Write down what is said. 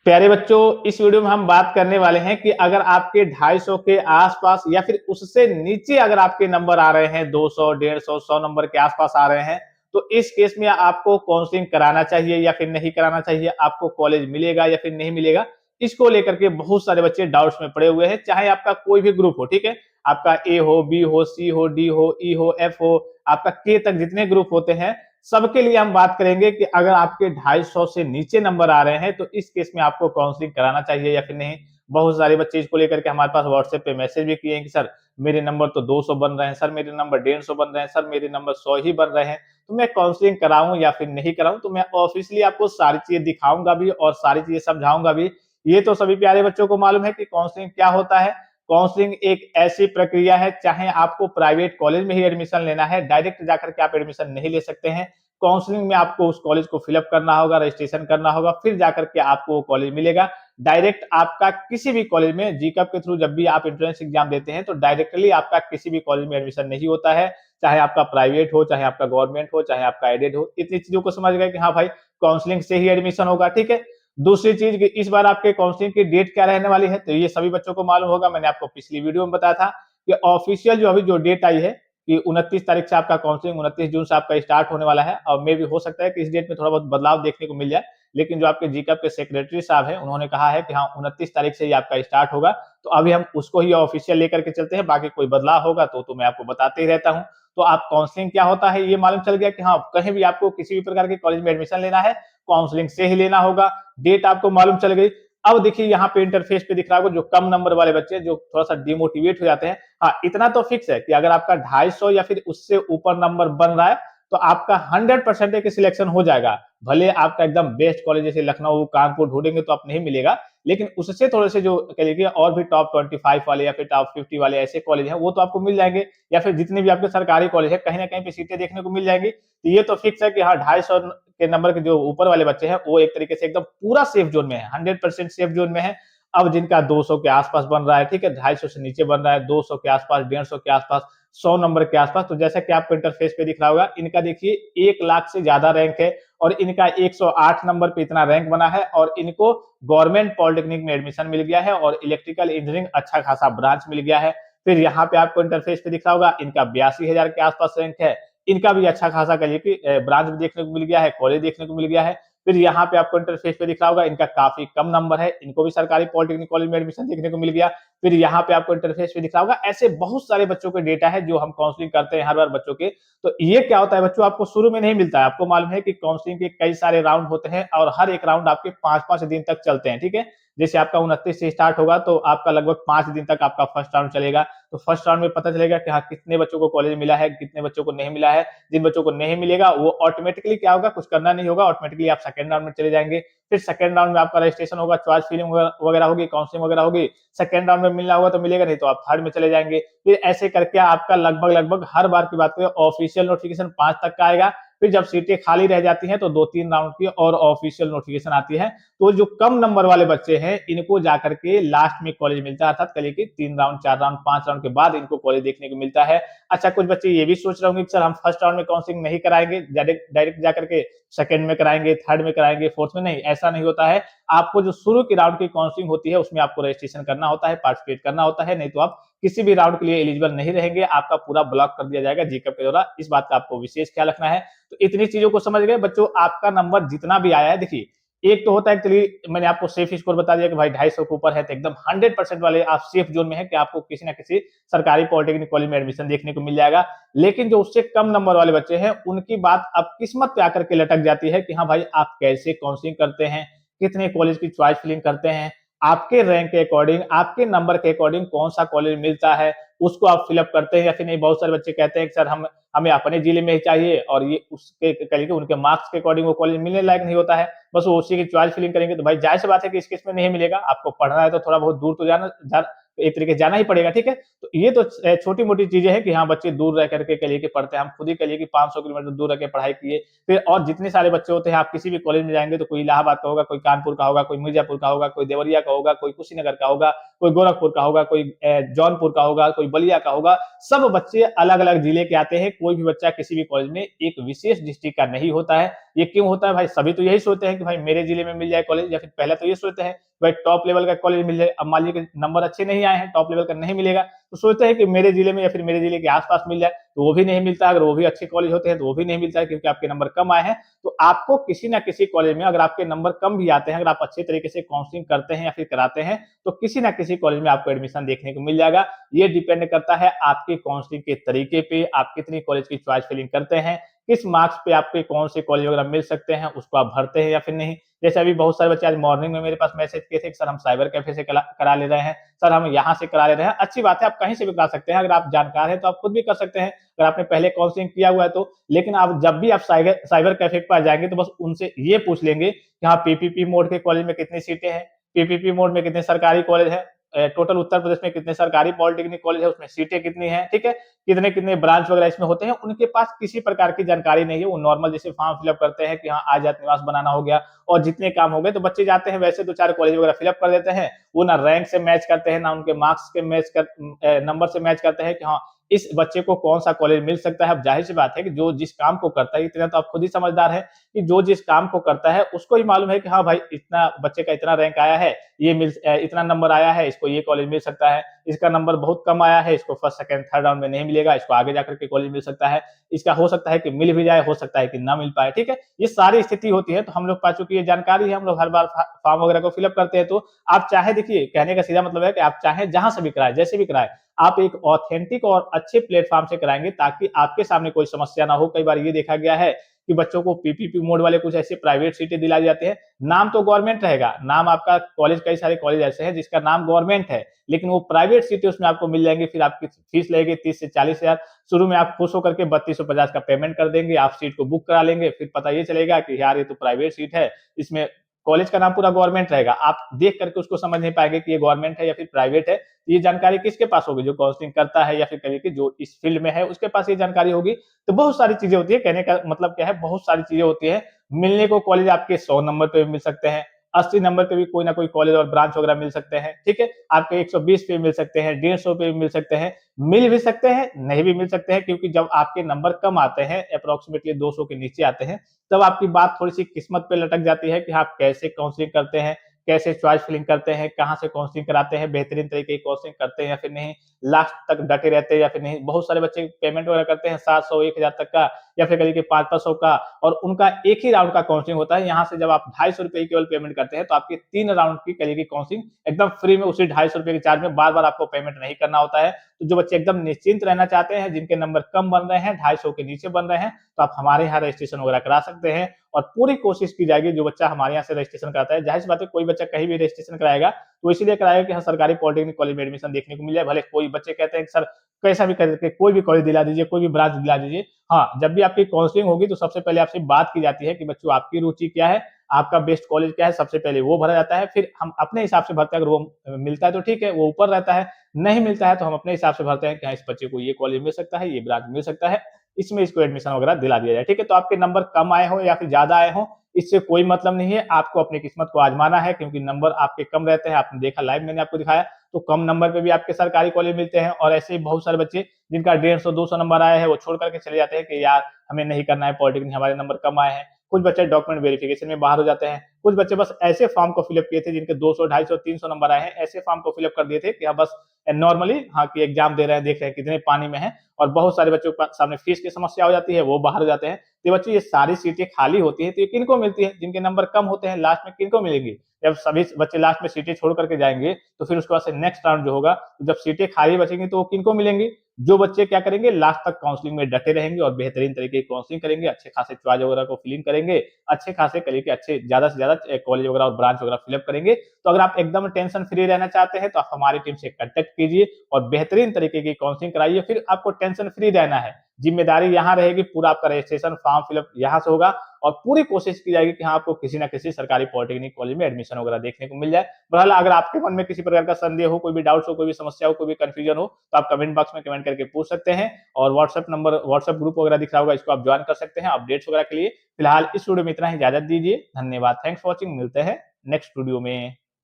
प्यारे बच्चों, इस वीडियो में हम बात करने वाले हैं कि अगर आपके 250 के आसपास या फिर उससे नीचे अगर आपके नंबर आ रहे हैं 200, 150, 100 नंबर के आसपास आ रहे हैं, तो इस केस में आपको काउंसलिंग कराना चाहिए या फिर नहीं कराना चाहिए, आपको कॉलेज मिलेगा या फिर नहीं मिलेगा। इसको लेकर के बहुत सारे बच्चे डाउट्स में पड़े हुए हैं, चाहे आपका कोई भी ग्रुप हो, ठीक है। आपका ए हो, बी हो, सी हो, डी हो, ई हो, एफ हो, आपका के तक जितने ग्रुप होते हैं, सबके लिए हम बात करेंगे कि अगर आपके 250 से नीचे नंबर आ रहे हैं तो इस केस में आपको काउंसलिंग कराना चाहिए या फिर नहीं। बहुत सारे बच्चे इसको लेकर के हमारे पास व्हाट्सएप पे मैसेज भी किए हैं कि सर मेरे नंबर तो 200 बन रहे हैं, सर मेरे नंबर 150 बन रहे हैं, सर मेरे नंबर 100 ही बन रहे हैं, तो मैं काउंसलिंग कराऊं या फिर नहीं कराऊं। तो मैं ऑफिशियली आपको सारी चीजें दिखाऊंगा भी और सारी चीजें समझाऊंगा भी। ये तो सभी प्यारे बच्चों को मालूम है कि काउंसलिंग क्या होता है। काउंसलिंग एक ऐसी प्रक्रिया है, चाहे आपको प्राइवेट कॉलेज में ही एडमिशन लेना है, डायरेक्ट जाकर के आप एडमिशन नहीं ले सकते हैं। काउंसलिंग में आपको उस कॉलेज को फिलअप करना होगा, रजिस्ट्रेशन करना होगा, फिर जाकर के आपको वो कॉलेज मिलेगा। डायरेक्ट आपका किसी भी कॉलेज में जीकअप के थ्रू जब भी आप एंट्रेंस एग्जाम देते हैं तो डायरेक्टली आपका किसी भी कॉलेज में एडमिशन नहीं होता है, चाहे आपका प्राइवेट हो, चाहे आपका गवर्नमेंट हो, चाहे आपका एडेड हो। इतनी चीजों को समझ गए कि हाँ भाई, काउंसलिंग से ही एडमिशन होगा, ठीक है। दूसरी चीज कि इस बार आपके काउंसलिंग की डेट क्या रहने वाली है, तो ये सभी बच्चों को मालूम होगा। मैंने आपको पिछली वीडियो में बताया था कि ऑफिशियल जो अभी जो डेट आई है कि 29 तारीख से आपका काउंसलिंग 29 जून से आपका स्टार्ट होने वाला है, और मे भी हो सकता है कि इस डेट में थोड़ा बहुत बदलाव देखने को मिल जाए। लेकिन जो आपके जीकअप के सेक्रेटरी साहब हैं, उन्होंने कहा है कि हाँ 29 तारीख से ही आपका स्टार्ट होगा। तो अभी हम उसको ही ऑफिशियल लेकर के चलते हैं, बाकी कोई बदलाव होगा तो मैं आपको बताते ही रहता हूँ। तो आप काउंसलिंग क्या होता है ये मालूम चल गया कि हाँ कहीं भी आपको किसी भी प्रकार के कॉलेज में एडमिशन लेना है, काउंसलिंग से ही लेना होगा। डेट आपको मालूम चल गई। अब देखिए यहाँ पे इंटरफेस पे दिख रहा होगा जो कम नंबर वाले बच्चे जो थोड़ा सा डिमोटिवेट हो जाते हैं। हाँ इतना तो फिक्स है कि अगर आपका 250 या फिर उससे ऊपर नंबर बन रहा है तो आपका 100% एक सिलेक्शन हो जाएगा। भले आपका एकदम बेस्ट कॉलेज जैसे लखनऊ कानपुर ढूंढेंगे तो आप नहीं मिलेगा, लेकिन उससे थोड़े से जो कह लीजिए और भी टॉप 25 वाले या फिर टॉप 50 वाले ऐसे कॉलेज हैं वो तो आपको मिल जाएंगे, या फिर जितने भी आपके सरकारी कॉलेज है कहीं ना कहीं पे सीटें देखने को मिल जाएंगी। तो ये तो फिक्स है कि हाँ 250 के नंबर के जो ऊपर वाले बच्चे हैं वो एक तरीके से एकदम पूरा सेफ जोन में है, 100% सेफ जोन में है। अब जिनका 200 के आसपास बन रहा है, ठीक है, 250 से नीचे बन रहा है, 200 के आसपास, 150 के आसपास, 100 नंबर के आसपास, तो जैसा कि आपको इंटरफेस पे दिख रहा होगा इनका देखिए 1 लाख से ज्यादा रैंक है और इनका 108 नंबर पे इतना रैंक बना है और इनको गवर्नमेंट पॉलिटेक्निक में एडमिशन मिल गया है और इलेक्ट्रिकल इंजीनियरिंग अच्छा खासा ब्रांच मिल गया है। फिर यहाँ पे आपको इंटरफेस पे दिख रहा होगा इनका 82,000 के आसपास रैंक है। इनका भी अच्छा खासा कहिए कि ब्रांच भी देखने को मिल गया है, कॉलेज देखने को मिल गया है। फिर यहाँ पे आपको इंटरफेस पे दिख रहा होगा इनका काफी कम नंबर है, इनको भी सरकारी पॉलिटेक्निक कॉलेज में एडमिशन देखने को मिल गया। फिर यहाँ पे आपको इंटरफेस पे दिख रहा होगा ऐसे बहुत सारे बच्चों के डेटा है जो हम काउंसलिंग करते हैं हर बार बच्चों के। तो ये क्या होता है बच्चों, आपको शुरू में नहीं मिलता है। आपको मालूम है कि काउंसलिंग के कई सारे राउंड होते हैं और हर एक राउंड आपके 5-5 दिन तक चलते हैं, ठीक है। जैसे आपका 29 से स्टार्ट होगा तो आपका लगभग 5 दिन तक आपका फर्स्ट राउंड चलेगा। तो फर्स्ट राउंड में पता चलेगा कि हाँ कितने बच्चों को कॉलेज मिला है, कितने बच्चों को नहीं मिला है। जिन बच्चों को नहीं मिलेगा वो ऑटोमेटिकली क्या होगा, कुछ करना नहीं होगा, ऑटोमेटिकली आप सेकंड राउंड में चले जाएंगे। फिर सेकंड राउंड में आपका रजिस्ट्रेशन होगा, चॉइस फिलिंग वगैरह होगी, काउंसलिंग वगैरह होगी। सेकंड राउंड में मिलना होगा तो मिलेगा, नहीं तो आप थर्ड में चले जाएंगे। फिर ऐसे करके आपका लगभग लगभग हर बार की बात करें ऑफिशियल नोटिफिकेशन 5 तक का आएगा। फिर जब सीटें खाली रह जाती हैं तो 2-3 राउंड की और ऑफिशियल नोटिफिकेशन आती है। तो जो कम नंबर वाले बच्चे हैं इनको जाकर के लास्ट में कॉलेज मिलता है, अर्थात कहिए कि 3 राउंड 4 राउंड 5 राउंड के बाद इनको कॉलेज देखने को मिलता है। अच्छा कुछ बच्चे ये भी सोच रहे होंगे कि सर हम फर्स्ट राउंड में काउंसलिंग नहीं कराएंगे, डायरेक्ट डायरेक्ट जाकर के सेकंड में कराएंगे, थर्ड में कराएंगे, फोर्थ में। नहीं, ऐसा नहीं होता है। आपको जो शुरू की राउंड की काउंसलिंग होती है उसमें आपको रजिस्ट्रेशन करना होता है, पार्टिसिपेट करना होता है, नहीं तो आप किसी भी राउंड के लिए एलिजिबल नहीं रहेंगे, आपका पूरा ब्लॉक कर दिया जाएगा जीकअप के द्वारा। इस बात का आपको विशेष ख्याल रखना है। तो इतनी चीजों को समझ गए बच्चों। आपका नंबर जितना भी आया है, देखिए एक तो होता है, चलिए मैंने आपको सेफ स्कोर बता दिया कि भाई 250 के ऊपर है तो एकदम 100% वाले आप सेफ जोन में है कि आपको किसी ना किसी सरकारी पॉलिटेक्निक कॉलेज में एडमिशन देखने को मिल जाएगा। लेकिन जो उससे कम नंबर वाले बच्चे हैं उनकी बात अब किस्मत पे आकर के लटक जाती है कि हाँ भाई आप कैसे काउंसलिंग करते हैं, कितने कॉलेज की चॉइस फिलिंग करते हैं, आपके रैंक के अकॉर्डिंग, आपके नंबर के अकॉर्डिंग कौन सा कॉलेज मिलता है उसको आप फिलअप करते हैं या फिर नहीं। बहुत सारे बच्चे कहते हैं कि सर हम हमें अपने जिले में ही चाहिए और ये उसके कहिए उनके मार्क्स के अकॉर्डिंग वो कॉलेज मिलने लायक नहीं होता है, बस वो उसी की चॉइस फिलिंग करेंगे। तो भाई जाहिर सी बात है कि इस केस में नहीं मिलेगा। आपको पढ़ना है तो थोड़ा बहुत दूर तो जाना एक तरीके से जाना ही पड़ेगा, ठीक है। तो ये तो छोटी मोटी चीजें हैं कि हाँ बच्चे दूर रह करके कहिए कि पढ़ते हैं, हम खुद ही कहिए कि 500 किलोमीटर दूर रह के पढ़ाई किए। फिर और जितने सारे बच्चे होते हैं, आप किसी भी कॉलेज में जाएंगे तो कोई इलाहाबाद का होगा, कोई कानपुर का होगा, कोई मिर्जापुर का होगा, कोई देवरिया का होगा, कोई कुशीनगर का होगा, कोई गोरखपुर का होगा, कोई जौनपुर का होगा, कोई बलिया का होगा। सब बच्चे अलग अलग जिले के आते हैं। कोई भी बच्चा किसी भी कॉलेज में एक विशेष डिस्ट्रिक्ट का नहीं होता है। ये क्यों होता है भाई? सभी तो यही सोचते हैं कि भाई मेरे जिले में मिल जाए कॉलेज, या फिर पहले तो ये सोचते हैं भाई टॉप लेवल का कॉलेज मिल जाए। अब मान लीजिए नंबर अच्छे नहीं आए हैं, टॉप लेवल का नहीं मिलेगा, तो सोचते हैं कि मेरे जिले में या फिर मेरे जिले के आसपास मिल जाए, तो वो भी नहीं मिलता। अगर वो भी अच्छे कॉलेज होते हैं तो वो भी नहीं मिलता है, क्योंकि आपके नंबर कम आए हैं। तो आपको किसी ना किसी कॉलेज में, अगर आपके नंबर कम भी आते हैं, अगर आप अच्छे तरीके से काउंसलिंग करते हैं या फिर कराते हैं, तो किसी ना किसी कॉलेज में आपको एडमिशन देखने को मिल जाएगा। ये डिपेंड करता है आपके काउंसलिंग के तरीके पे, आप कितनी कॉलेज की चॉइस फिलिंग करते हैं, किस मार्क्स पे आपके कौन से कॉलेज वगैरह मिल सकते हैं, उसको आप भरते हैं या फिर नहीं। जैसे अभी बहुत सारे बच्चे आज मॉर्निंग में मेरे पास मैसेज किए थे कि सर हम साइबर कैफे से करा ले रहे हैं, सर हम यहाँ से करा ले रहे हैं। अच्छी बात है, आप कहीं से भी करा सकते हैं। अगर आप जानकार हैं तो आप खुद भी कर सकते हैं, अगर आपने पहले काउंसलिंग किया हुआ है तो। लेकिन आप जब भी आप साइबर कैफे के पास जाएंगे तो बस उनसे ये पूछ लेंगे कि हाँ पीपीपी मोड के कॉलेज में कितनी सीटें हैं, पीपीपी मोड में कितने सरकारी कॉलेज है, टोटल उत्तर प्रदेश में कितने सरकारी पॉलिटेक्निक कॉलेज है, उसमें सीटें कितनी हैं, ठीक है, कितने कितने ब्रांच वगैरह इसमें होते हैं। उनके पास किसी प्रकार की जानकारी नहीं है। वो नॉर्मल जैसे फॉर्म फिलअप करते हैं कि हाँ आजाद निवास बनाना हो गया और जितने काम हो गए, तो बच्चे जाते हैं वैसे 2-4 कॉलेज वगैरह फिलअप कर देते हैं। वो ना रैंक से मैच करते हैं, ना उनके मार्क्स के नंबर से मैच करते हैं कि हाँ इस बच्चे को कौन सा कॉलेज मिल सकता है। अब जाहिर सी बात है कि जो जिस काम को करता है, इतना तो आप खुद ही समझदार है कि जो जिस काम को करता है उसको ही मालूम है कि हाँ भाई इतना बच्चे का इतना रैंक आया है, इतना नंबर आया है, इसको ये कॉलेज मिल सकता है। इसका नंबर बहुत कम आया है, इसको फर्स्ट सेकंड थर्ड राउंड में नहीं मिलेगा, इसको आगे जाकर के कॉलेज मिल सकता है। इसका हो सकता है कि मिल भी जाए, हो सकता है कि ना मिल पाए, ठीक है। ये सारी स्थिति होती है। तो हम लोग पास चूंकि ये जानकारी है, हम लोग हर बार फॉर्म वगैरह को फिलअप करते हैं। तो आप चाहे, देखिए कहने का सीधा मतलब है कि आप चाहे जहां से भी कराए, जैसे भी कराए, आप एक ऑथेंटिक और अच्छे प्लेटफॉर्म से कराएंगे ताकि आपके सामने कोई समस्या ना हो। कई बार ये देखा गया है कि बच्चों को पीपीपी मोड वाले कुछ ऐसे प्राइवेट सीटें दिलाई जाती है, नाम तो गवर्नमेंट रहेगा, नाम आपका कॉलेज, कई सारे कॉलेज ऐसे हैं जिसका नाम गवर्नमेंट है, लेकिन वो प्राइवेट सीटें उसमें आपको मिल जाएंगी। फिर आपकी फीस लगेगी 30 से 40 हजार। शुरू में आप खुश होकर के 3250 का पेमेंट कर देंगे, आप सीट को बुक करा लेंगे। फिर पता ये चलेगा कि यार ये तो प्राइवेट सीट है, इसमें कॉलेज का नाम पूरा गवर्नमेंट रहेगा। आप देख करके उसको समझ नहीं पाएंगे कि ये गवर्नमेंट है या फिर प्राइवेट है। ये जानकारी किसके पास होगी? जो काउंसलिंग करता है या फिर कहिए कि जो इस फील्ड में है उसके पास ये जानकारी होगी। तो बहुत सारी चीजें होती है। कहने का मतलब क्या है, बहुत सारी चीजें होती है। मिलने को कॉलेज आपके 100 नंबर पे भी मिल सकते हैं, 80 नंबर पे भी कोई ना कोई कॉलेज और ब्रांच वगैरह मिल सकते हैं, ठीक है। आपके 120 पे मिल सकते हैं, 150 पे भी मिल सकते हैं, मिल भी सकते हैं, नहीं भी मिल सकते हैं। क्योंकि जब आपके नंबर कम आते हैं, अप्रोक्सीमेटली 200 के नीचे आते हैं, तब आपकी बात थोड़ी सी किस्मत पे लटक जाती है कि आप कैसे काउंसलिंग करते हैं, कैसे चॉइस फिलिंग करते हैं, कहाँ से काउंसलिंग कराते हैं, बेहतरीन तरीके की काउंसलिंग करते हैं या फिर नहीं, लास्ट तक डटे रहते हैं या फिर नहीं। बहुत सारे बच्चे पेमेंट वगैरह करते हैं 700 1000 तक का, या फिर करिए कि 500 का, और उनका एक ही राउंड का काउंसलिंग होता है। यहाँ से जब आप 250 रुपए केवल पेमेंट करते हैं, तो आपके 3 राउंड की करिए कि काउंसलिंग एकदम फ्री में, उसी 250 रुपए के चार्ज में बार बार आपको पेमेंट नहीं करना होता है। तो जो बच्चे एकदम निश्चिंत रहना चाहते हैं, जिनके नंबर कम बन रहे हैं, 250 के नीचे बन रहे हैं, तो आप हमारे यहाँ रजिस्ट्रेशन वगैरह करा सकते हैं। और पूरी कोशिश की जाएगी, जो बच्चा हमारे यहाँ से रजिस्ट्रेशन कराता है, जाहिर सी बात है कोई बच्चा कहीं भी रजिस्ट्रेशन कराएगा तो इसीलिए कराएगा कि हाँ सरकारी पॉलिटेक्निक कॉलेज में एडमिशन देखने को मिल जाए। भले कोई बच्चे कहते हैं कि सर कैसा भी करके कोई भी कॉलेज दिला दीजिए, कोई भी ब्रांच दिला दीजिए। हाँ, जब भी आपकी काउंसलिंग होगी तो सबसे पहले आपसे बात की जाती है कि बच्चों आपकी रुचि क्या है, आपका बेस्ट कॉलेज क्या है, सबसे पहले वो भरा जाता है। फिर हम अपने हिसाब से भरते हैं। अगर वो मिलता है तो ठीक है, वो ऊपर रहता है, नहीं मिलता है तो हम अपने हिसाब से भरते हैं कि हाँ इस बच्चे को ये कॉलेज मिल सकता है, ये ब्रांच मिल सकता है, इसमें इसको एडमिशन वगैरह दिला दिया जाए, ठीक है। तो आपके नंबर कम आए हो या फिर ज्यादा आए हो, इससे कोई मतलब नहीं है। आपको अपनी किस्मत को आजमाना है, क्योंकि नंबर आपके कम रहते हैं। आपने देखा, लाइव मैंने आपको दिखाया, तो कम नंबर पे भी आपके सरकारी कॉलेज मिलते हैं। और ऐसे ही बहुत सारे बच्चे जिनका 150-200 नंबर आया है, वो छोड़ करके चले जाते हैं कि यार हमें नहीं करना है पॉलिटेक्निक, हमारे नंबर कम आए हैं। कुछ बच्चे डॉक्यूमेंट वेरिफिकेशन में बाहर हो जाते हैं। कुछ बच्चे बस ऐसे फॉर्म को फिलअप किए थे जिनके 200, 250, 300 नंबर आए हैं, ऐसे फॉर्म को फिलअप कर दिए थे कि हाँ बस नॉर्मली हाँ कि एग्जाम दे रहे हैं, देख रहे हैं कितने पानी में है। और बहुत सारे बच्चों के सामने फीस की समस्या हो जाती है, वो बाहर हो जाते हैं। तो बच्चों ये सारी सीटें खाली होती है, तो ये किनको मिलती है? जिनके नंबर कम होते हैं, लास्ट में किनको मिलेंगी? जब सभी बच्चे लास्ट में सीटें छोड़ करके जाएंगे, तो फिर उसके बाद से नेक्स्ट राउंड जो होगा, तो जब सीटें खाली बचेंगी तो वो किनको मिलेंगी? जो बच्चे क्या करेंगे, लास्ट तक काउंसलिंग में डटे रहेंगे और बेहतरीन तरीके की काउंसलिंग करेंगे, अच्छे खासे चॉइस वगैरह को फिलिंग करेंगे, अच्छे खासे करिए कि अच्छे ज्यादा से ज्यादा कॉलेज वगैरह और ब्रांच वगैरह फिलअप करेंगे। तो अगर आप एकदम टेंशन फ्री रहना चाहते हैं तो आप हमारी टीम से कांटेक्ट कीजिए और बेहतरीन तरीके की काउंसलिंग कराइए। फिर आपको टेंशन फ्री रहना है, जिम्मेदारी यहाँ रहेगी, पूरा आपका रजिस्ट्रेशन फॉर्म फिलअप यहाँ से होगा और पूरी कोशिश की जाएगी कि हाँ आपको किसी ना किसी सरकारी पॉलिटेक्निक कॉलेज में एडमिशन वगैरह देखने को मिल जाए। बहरहाल अगर आपके मन में किसी प्रकार का संदेह हो, कोई भी डाउट्स हो, कोई भी समस्या हो, कोई भी कंफ्यूजन हो, तो आप कमेंट बॉक्स में कमेंट करके पूछ सकते हैं और व्हाट्सएप ग्रुप वगैरह दिख रहा होगा, इसको आप ज्वाइन कर सकते हैं अपडेट्स वगैरह के लिए। फिलहाल इस वीडियो में इतना ही, इजाजत दीजिए, धन्यवाद, थैंक्स फॉर वॉचिंग, मिलते हैं नेक्स्ट वीडियो में।